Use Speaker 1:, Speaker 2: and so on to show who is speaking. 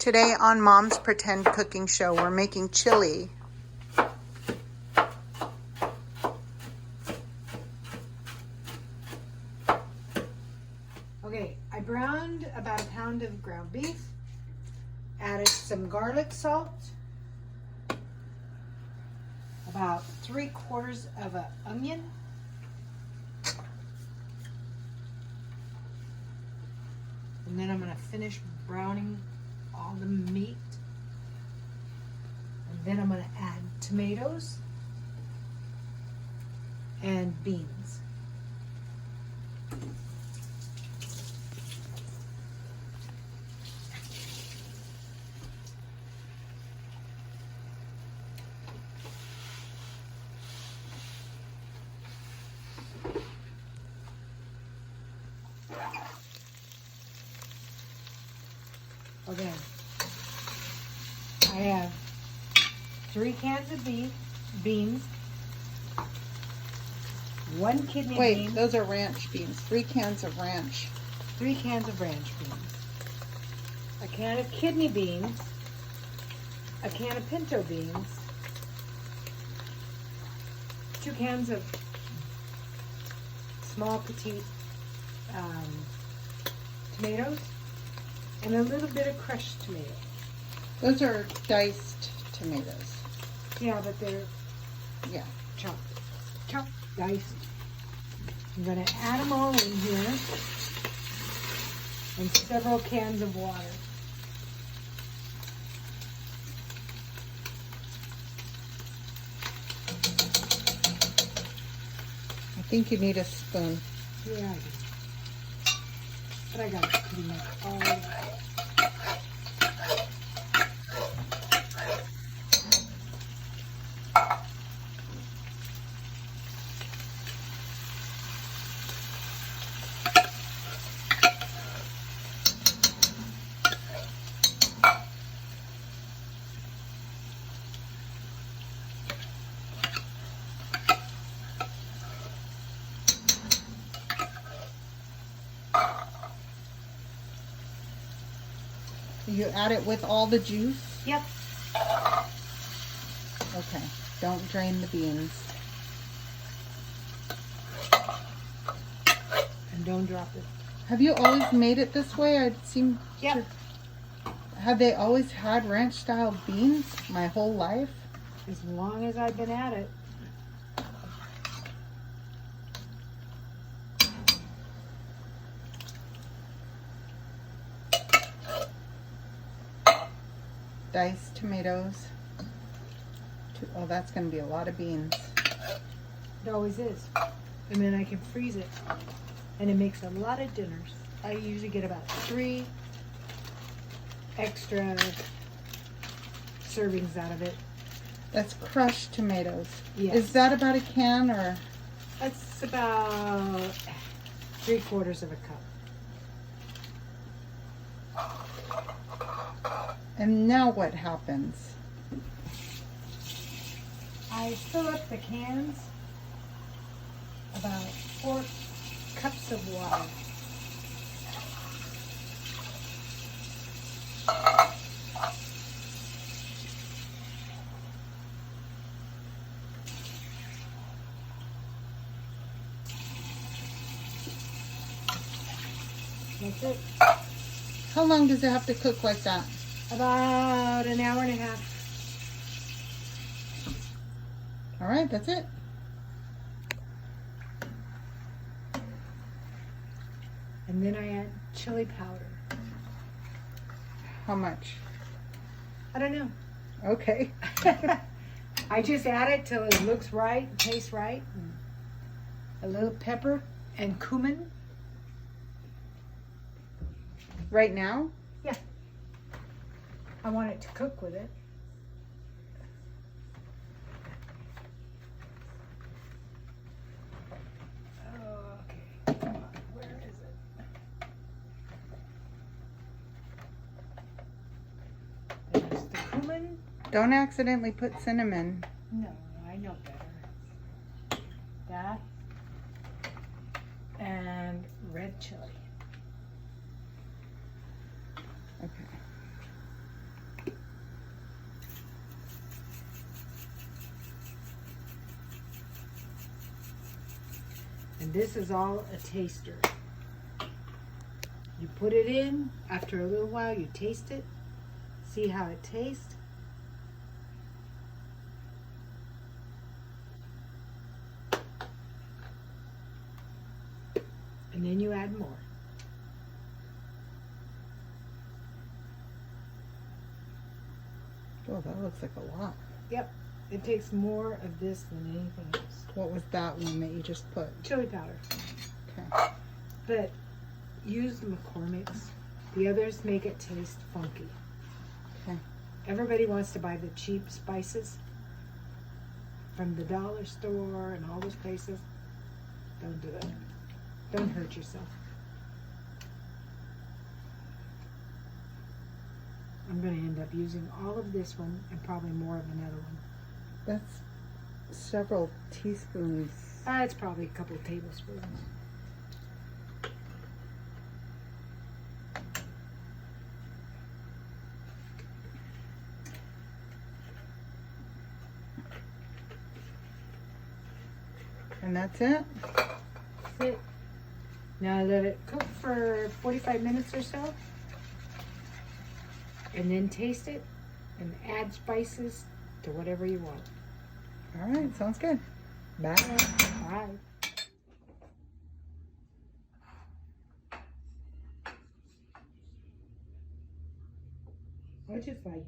Speaker 1: Today on Mom's Pretend Cooking Show, we're making chili.
Speaker 2: Okay, I browned about a pound of ground beef, added some garlic salt, about 3/4 of an onion, and then I'm going to finish browning all the meat, and then I'm going to add tomatoes and beans. Okay, I have 3 cans of beans, 1 kidney bean.
Speaker 1: Wait, those are ranch beans. 3 cans of ranch.
Speaker 2: 3 cans of ranch beans, a can of kidney beans, a can of pinto beans, 2 cans of small petite tomatoes, and a little bit of crushed tomato.
Speaker 1: Those are diced tomatoes.
Speaker 2: Yeah, but they're chopped, diced. I'm going to add them all in here, and several cans of water.
Speaker 1: I think you need a spoon.
Speaker 2: Yeah, I do. But I got it pretty much all right.
Speaker 1: You add it with all the juice?
Speaker 2: Yep.
Speaker 1: Okay, don't drain the beans.
Speaker 2: And don't drop it.
Speaker 1: Have you always made it this way? I seem
Speaker 2: Yep.
Speaker 1: Have they always had ranch style beans my whole life?
Speaker 2: As long as I've been at it.
Speaker 1: Diced tomatoes. Oh, that's going to be a lot of beans.
Speaker 2: It always is. And then I can freeze it. And it makes a lot of dinners. I usually get about 3 extra servings out of it.
Speaker 1: That's crushed tomatoes.
Speaker 2: Yes.
Speaker 1: Is that about a can or?
Speaker 2: That's about 3/4 of a cup.
Speaker 1: And now what happens?
Speaker 2: I fill up the cans about 4 cups of water. That's it.
Speaker 1: How long does it have to cook like that?
Speaker 2: About an hour and a half.
Speaker 1: All right, that's it.
Speaker 2: And then I add chili powder.
Speaker 1: How much?
Speaker 2: I don't know.
Speaker 1: Okay.
Speaker 2: I just add it till it looks right, tastes right. A little pepper and cumin.
Speaker 1: Right now?
Speaker 2: Yeah. I want it to cook with it. Okay, come on, where is it? There's the cumin.
Speaker 1: Don't accidentally put cinnamon.
Speaker 2: No, I know better. That and red chili.
Speaker 1: Okay.
Speaker 2: this is all a taster. You put it in, after a little while you taste it, see how it tastes. And then you add more.
Speaker 1: Oh, that looks like a lot.
Speaker 2: Yep, it takes more of this than anything else.
Speaker 1: What was that one that you just put?
Speaker 2: Chili powder.
Speaker 1: Okay.
Speaker 2: But use the McCormick's. The others make it taste funky.
Speaker 1: Okay.
Speaker 2: Everybody wants to buy the cheap spices from the dollar store and all those places. Don't do it. Don't hurt yourself. I'm going to end up using all of this one and probably more of another one.
Speaker 1: That's several teaspoons.
Speaker 2: It's probably a couple of tablespoons.
Speaker 1: And that's it?
Speaker 2: That's it. Now let it cook for 45 minutes or so. And then taste it and add spices to whatever you want.
Speaker 1: All right, sounds good. Bye.
Speaker 2: Bye. I just like